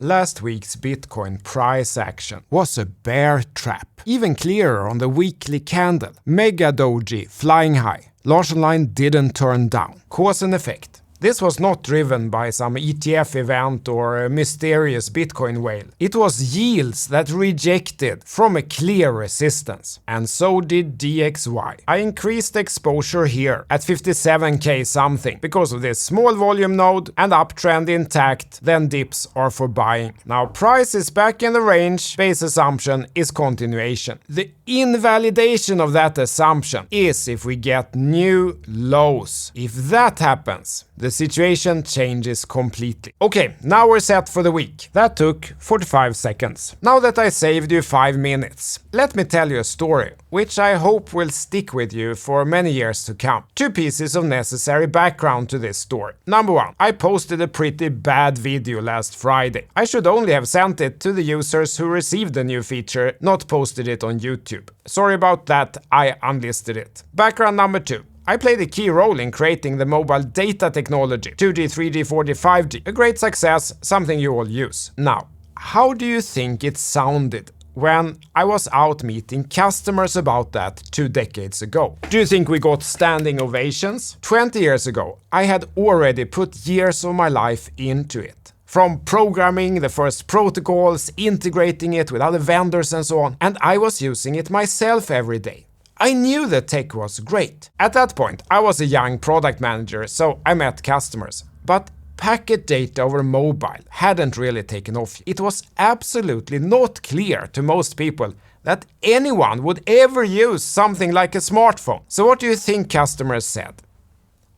Last week's Bitcoin price action was a bear trap. Even clearer on the weekly candle. Mega doji flying high. LARSSON line didn't turn down. Cause and effect. This was not driven by some ETF event or a mysterious Bitcoin whale. It was yields that rejected from a clear resistance. And so did DXY. I increased exposure here at 57k something because of this small volume node and uptrend intact, then dips are for buying. Now price is back in the range, base assumption is continuation. The invalidation of that assumption is if we get new lows. If that happens, the situation changes completely. Okay, now we're set for the week. That took 45 seconds. Now that I saved you 5 minutes, let me tell you a story, which I hope will stick with you for many years to come. 2 pieces of necessary background to this story. Number 1, I posted a pretty bad video last Friday. I should only have sent it to the users who received the new feature, not posted it on YouTube. Sorry about that, I unlisted it. Background number 2. I played a key role in creating the mobile data technology, 2G, 3G, 4G, 5G. A great success, something you all use. Now, how do you think it sounded when I was out meeting customers about that 2 decades ago? Do you think we got standing ovations? 20 years ago, I had already put years of my life into it. From programming the first protocols, integrating it with other vendors and so on, and I was using it myself every day. I knew the tech was great. At that point, I was a young product manager, so I met customers. But packet data over mobile hadn't really taken off. It was absolutely not clear to most people that anyone would ever use something like a smartphone. So what do you think customers said?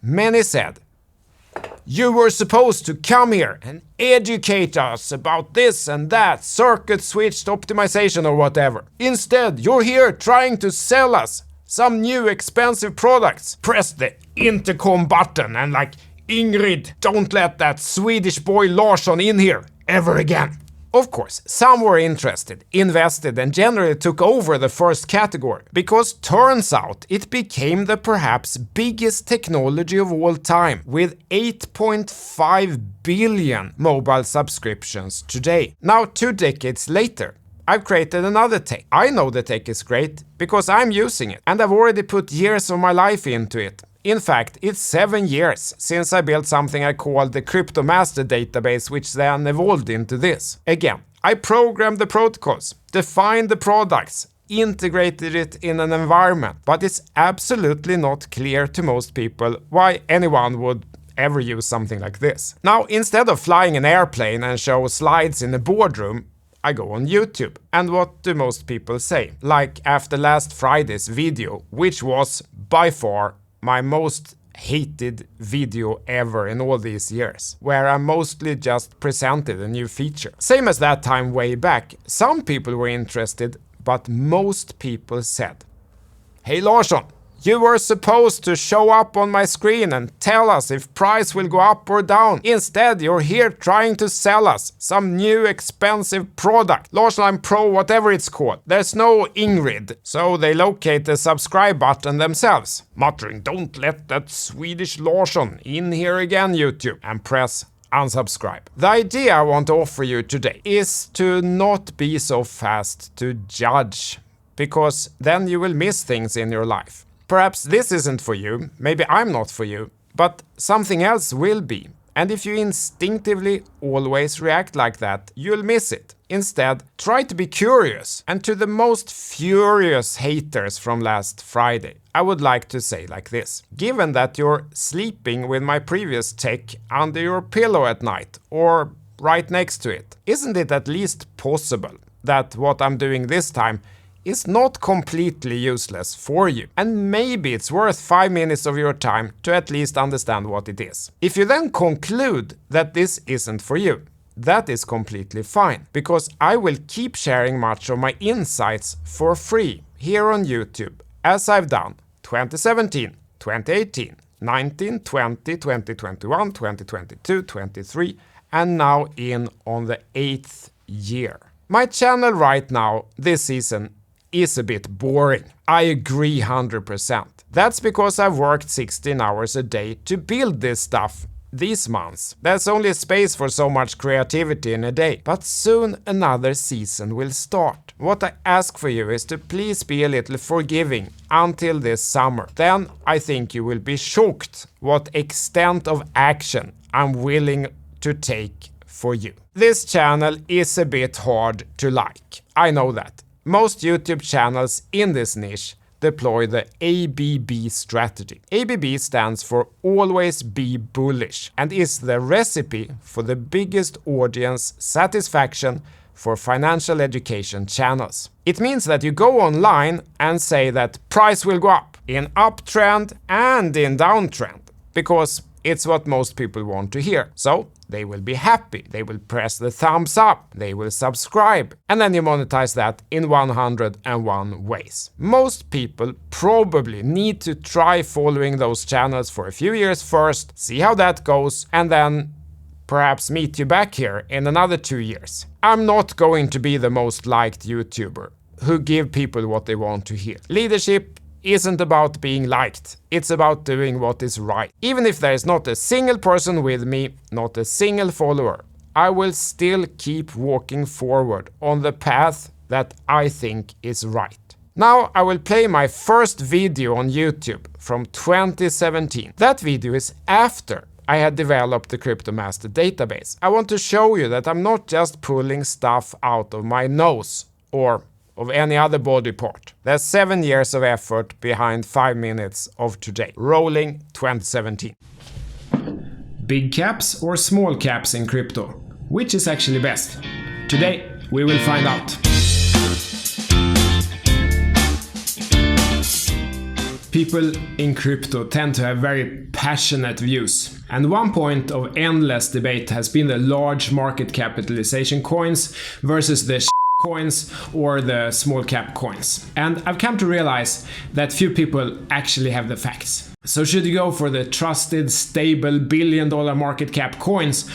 Many said, "You were supposed to come here and educate us about this and that, circuit switched optimization or whatever. Instead, you're here trying to sell us some new expensive products. Press the intercom button and like, Ingrid, don't let that Swedish boy LARSSON in here ever again." Of course, some were interested, invested and generally took over the first category, because turns out it became the perhaps biggest technology of all time, with 8.5 billion mobile subscriptions today. Now 2 decades later, I've created another tech. I know the tech is great because I'm using it and I've already put years of my life into it. In fact, it's 7 years since I built something I called the Crypto Master database, which then evolved into this. Again, I programmed the protocols, defined the products, integrated it in an environment, but it's absolutely not clear to most people why anyone would ever use something like this. Now, instead of flying an airplane and show slides in a boardroom, I go on YouTube. And what do most people say? Like after last Friday's video, which was by far my most hated video ever in all these years, where I mostly just presented a new feature. Same as that time way back, some people were interested, but most people said, "Hey LARSSON, you were supposed to show up on my screen and tell us if price will go up or down. Instead, you're here trying to sell us some new expensive product, LARSSON Line Pro, whatever it's called. There's no Ingrid." So they locate the subscribe button themselves, muttering, "Don't let that Swedish LARSSON in here again, YouTube," and press unsubscribe. The idea I want to offer you today is to not be so fast to judge, because then you will miss things in your life. Perhaps this isn't for you, maybe I'm not for you, but something else will be. And if you instinctively always react like that, you'll miss it. Instead, try to be curious. And to the most furious haters from last Friday, I would like to say like this. Given that you're sleeping with my previous tech under your pillow at night, or right next to it, isn't it at least possible that what I'm doing this time is not completely useless for you? And maybe it's worth 5 minutes of your time to at least understand what it is. If you then conclude that this isn't for you, that is completely fine, because I will keep sharing much of my insights for free here on YouTube, as I've done 2017, 2018, 19, 20, 2021, 2022, 23, and now in on the 8th year. My channel right now, this season, is a bit boring. I agree 100%. That's because I've worked 16 hours a day to build this stuff these months. There's only space for so much creativity in a day, but soon another season will start. What I ask for you is to please be a little forgiving until this summer. Then I think you will be shocked what extent of action I'm willing to take for you. This channel is a bit hard to like. I know that. Most YouTube channels in this niche deploy the ABB strategy. ABB stands for always be bullish and is the recipe for the biggest audience satisfaction for financial education channels. It means that you go online and say that price will go up in uptrend and in downtrend because it's what most people want to hear. So they will be happy, they will press the thumbs up, they will subscribe, and then you monetize that in 101 ways. Most people probably need to try following those channels for a few years first, see how that goes, and then perhaps meet you back here in another 2 years. I'm not going to be the most liked YouTuber who give people what they want to hear. Leadership isn't about being liked, it's about doing what is right. Even if there is not a single person with me, not a single follower, I will still keep walking forward on the path that I think is right. Now I will play my first video on YouTube from 2017. That video is after I had developed the CryptoMaster database. I want to show you that I'm not just pulling stuff out of my nose or of any other body part. There's 7 years of effort behind 5 minutes of today. Rolling 2017. Big caps or small caps in crypto? Which is actually best? Today we will find out. People in crypto tend to have very passionate views. And one point of endless debate has been the large market capitalization coins versus the coins or the small cap coins. And I've come to realize that few people actually have the facts. So should you go for the trusted, stable, billion-dollar market cap coins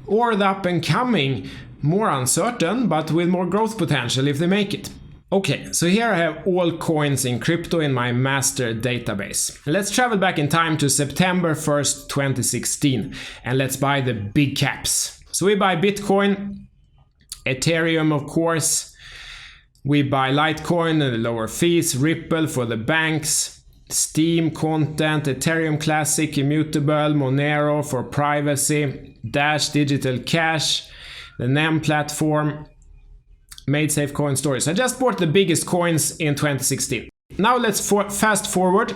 or the up and coming, more uncertain, but with more growth potential if they make it? Okay, so here I have all coins in crypto in my master database. Let's travel back in time to September 1st, 2016, and let's buy the big caps. So we buy Bitcoin, Ethereum, of course. We buy Litecoin and the lower fees, Ripple for the banks, Steam content, Ethereum Classic, Immutable, Monero for privacy, Dash Digital Cash, the NEM platform, MadeSafe coin storage. I just bought the biggest coins in 2016. Now let's fast forward.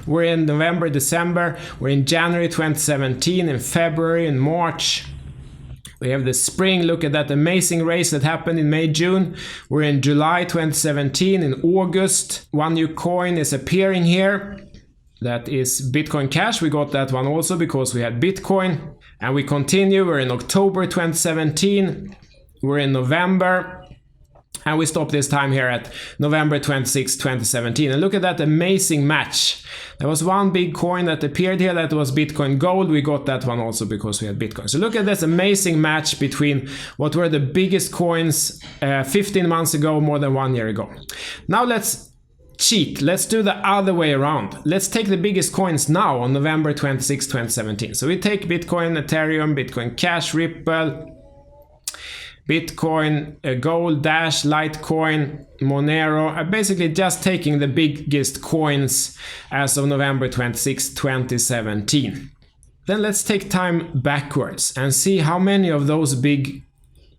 We're in November, December, we're in January 2017, in February, in March. We have the spring, look at that amazing race that happened in May, June. We're in July 2017, in August. One new coin is appearing here. That is Bitcoin Cash. We got that one also because we had Bitcoin. And we continue, we're in October 2017. We're in November. And we stop this time here at November 26, 2017. And look at that amazing match. There was one big coin that appeared here, that was Bitcoin Gold. We got that one also because we had Bitcoin. So look at this amazing match between what were the biggest coins 15 months ago, more than 1 year ago. Now let's cheat. Let's do the other way around. Let's take the biggest coins now on November 26, 2017. So we take Bitcoin, Ethereum, Bitcoin Cash, Ripple, Bitcoin, Gold, Dash, Litecoin, Monero. I'm basically just taking the biggest coins as of November 26, 2017. Then let's take time backwards and see how many of those big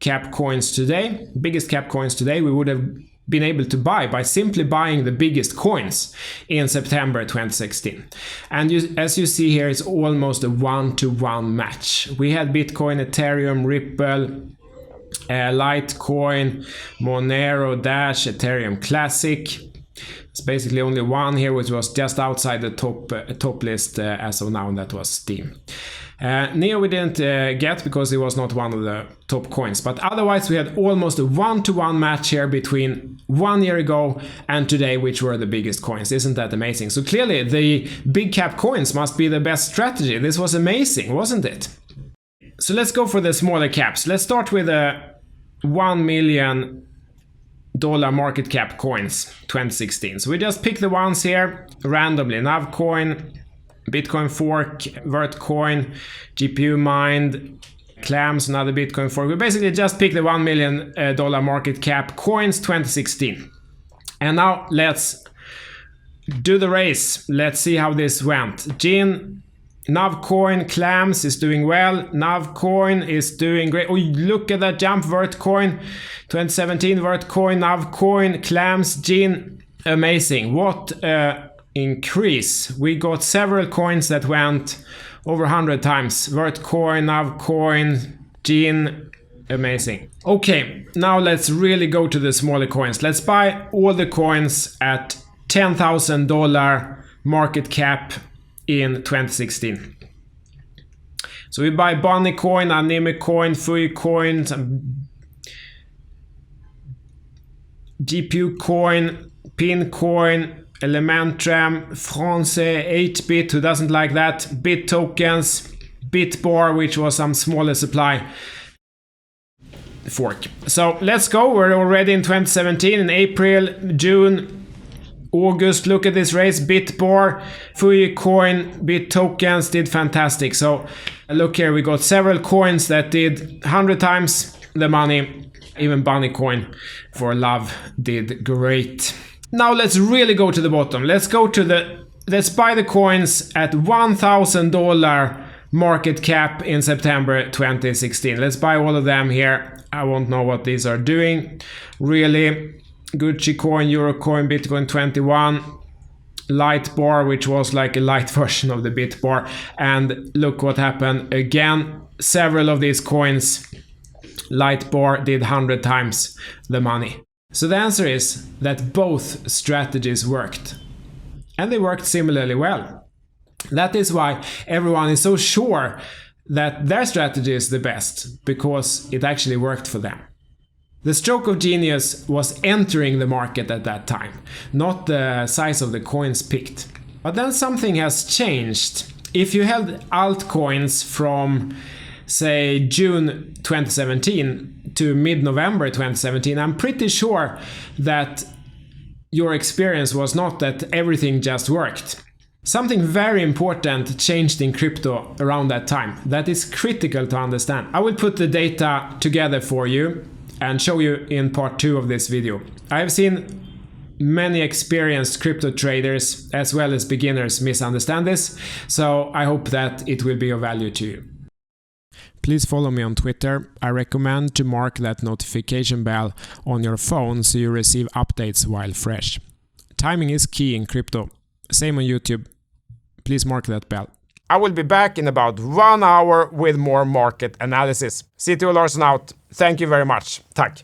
cap coins today, biggest cap coins today, we would have been able to buy by simply buying the biggest coins in September 2016. And as you see here, it's almost a 1-to-1 match. We had Bitcoin, Ethereum, Ripple, Litecoin, Monero, Dash, Ethereum Classic. It's basically only one here which was just outside the top list as of now, and that was Steam. Neo we didn't get because it was not one of the top coins, but otherwise we had almost a 1-to-1 match here between 1 year ago and today, which were the biggest coins. Isn't that amazing? So clearly the big cap coins must be the best strategy. This was amazing, wasn't it? So let's go for the smaller caps. Let's start with a $1 million market cap coins 2016. So we just pick the ones here randomly. Navcoin, Bitcoin fork, Vertcoin, GPU mined, Clams, another Bitcoin fork. We basically just picked the $1 million market cap coins 2016. And now let's do the race. Let's see how this went. Gin, Navcoin, Clams is doing well. Navcoin is doing great. Oh, look at that jump. Vertcoin, 2017, Vertcoin, Navcoin, Clams, Gin. Amazing. What increase. We got several coins that went over 100 times. Vertcoin, Navcoin, Gin. Amazing. Okay, now let's really go to the smaller coins. Let's buy all the coins at $10,000 market cap in 2016. So we buy Bunny Coin, Anime Coin, Fui Coin, GPU Coin, Pin Coin, Elementrum, France 8-bit, who doesn't like that, Bit Tokens, Bitbar, which was some smaller supply fork. So let's go. We're already in 2017, in April, June, August. Look at this race. Bitbar, Fui Coin, Bit Tokens did fantastic. So look here, we got several coins that did 100 times the money. Even Bunny Coin for love did great. Now let's really go to the bottom. Let's buy the coins at $1,000 market cap in September 2016. Let's buy all of them here. I won't know what these are doing. Really, Gucci Coin, Euro Coin, Bitcoin 21, Lightbar, which was like a light version of the Bitbar. And look what happened again. Several of these coins, Lightbar, did 100 times the money. So the answer is that both strategies worked. And they worked similarly well. That is why everyone is so sure that their strategy is the best, because it actually worked for them. The stroke of genius was entering the market at that time, not the size of the coins picked. But then something has changed. If you held altcoins from, say, June 2017 to mid-November 2017, I'm pretty sure that your experience was not that everything just worked. Something very important changed in crypto around that time that is critical to understand. I will put the data together for you and show you in part 2 of this video. I have seen many experienced crypto traders as well as beginners misunderstand this, so I hope that it will be of value to you. Please follow me on Twitter. I recommend to mark that notification bell on your phone so you receive updates while fresh. Timing is key in crypto. Same on YouTube. Please mark that bell. I will be back in about 1 hour with more market analysis. CTO Larsson out. Thank you very much. Tack.